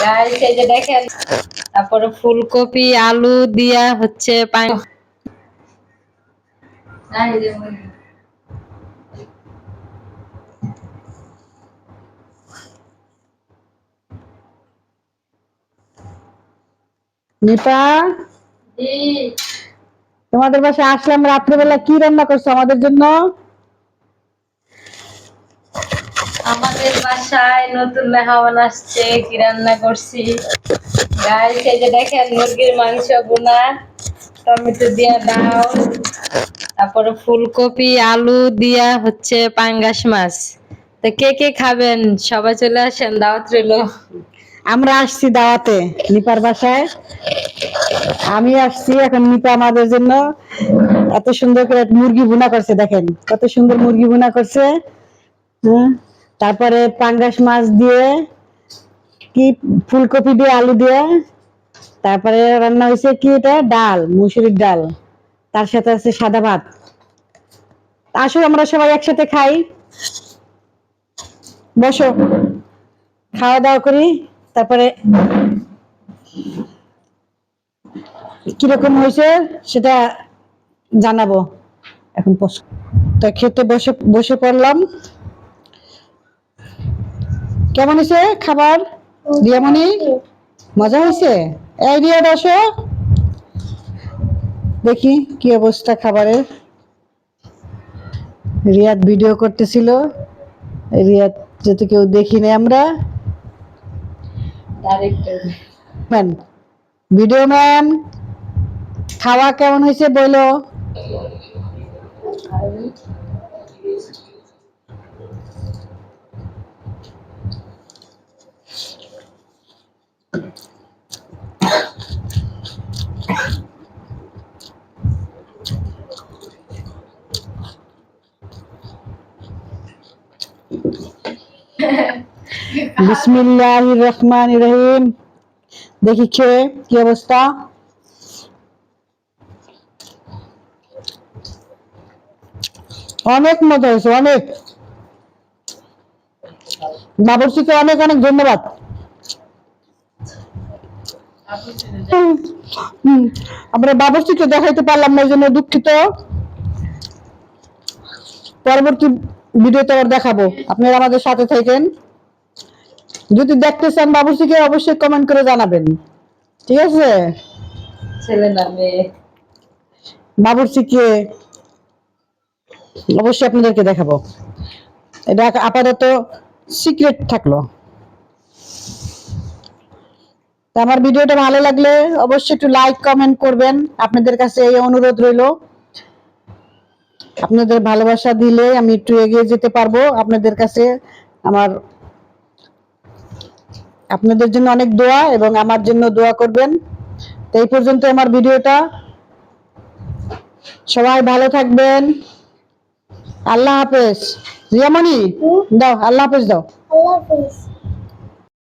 Guys এই যে দেখেন, তারপরে ফুলকপি আলু দিয়া হচ্ছে নিপা, তোমাদের বাসায় আসলাম রাত্রেবেলা, কি রান্না করছো আমাদের জন্য? আমাদের বাসায় নতুন মেহমান আসছে, কি রান্না করছি গাইস এই যে দেখেন, মুরগির মাংস বোনা, টমেটো দিয়া ডাল, তারপরে ফুলকপি আলু দিয়া হচ্ছে পাঙ্গাস মাছ। তো কে কে খাবেন সবাই চলে আসেন, দাওয়াত রইলো। আমরা আসছি দাওয়াতে নিপার বাসায়, আমি আসছি এখন। নিপা আমাদের জন্য এত সুন্দর করে মুরগি ভুনা করছে, দেখেন কত সুন্দর মুরগি ভুনা করছে। হ্যাঁ, তারপরে পাঙ্গাস মাছ দিয়ে, কি ফুলকপি দিয়ে আলু দিয়ে, তারপরে রান্না হয়েছে কি, এটা ডাল, মুসুরির ডাল, তার সাথে আছে সাদা ভাত। আসো আমরা সবাই একসাথে খাই, বসো খাওয়া দাওয়া করি, তারপরে কিরকম হয়েছে সেটা জানাবো। এখন তা খেতে বসে বসে পড়লাম। কেমন হয়েছে খাবার রিয়ামণি? মজা হয়েছে? এই রিয়া বসো, দেখি কি অবস্থা খাবারের। রিয়াদ ভিডিও করতেছিল, রিয়াদ যেহেতু কেউ দেখি নাই আমরা। ম্যান, ভিডিও ম্যান, খাওয়া কেমন হয়েছে বলো। বিসমিল্লাহির রহমানির রহিম। দেখি খেয়ে কি অবস্থা। অনেক মজা হয়েছে, অনেক। বাবুর্চিকে অনেক অনেক ধন্যবাদ। আমরা বাবুর্চিকে দেখাইতে পারলাম না, এই জন্য দুঃখিত। পরবর্তী ভিডিওতে আবার দেখাবো, আপনারা আমাদের সাথে থাকেন। যদি দেখতে চান বাবুর্চিকে অবশ্যই কমেন্ট করে জানাবেন, ঠিক আছে? ছেলে না মেয়ে? বাবুর্চিকে অবশ্যই আপনাদেরকে দেখাবো, এটা আপাতত সিক্রেট থাকলো। আমার ভিডিওটা ভালো লাগলে অবশ্যই একটু লাইক কমেন্ট করবেন, আপনাদের কাছে এই অনুরোধ রইল। আপনাদের ভালোবাসা দিলে আমি একটু এগিয়ে যেতে পারবো আপনাদের কাছে। আমার আপনাদের জন্য অনেক দোয়া, এবং আমার জন্য দোয়া করবেন। তো এই পর্যন্ত আমার ভিডিওটা, সবাই ভালো থাকবেন। আল্লাহ হাফেজ। রিয়ামণি দাও, আল্লাহ হাফেজ দাও। আল্লাহ হাফেজ।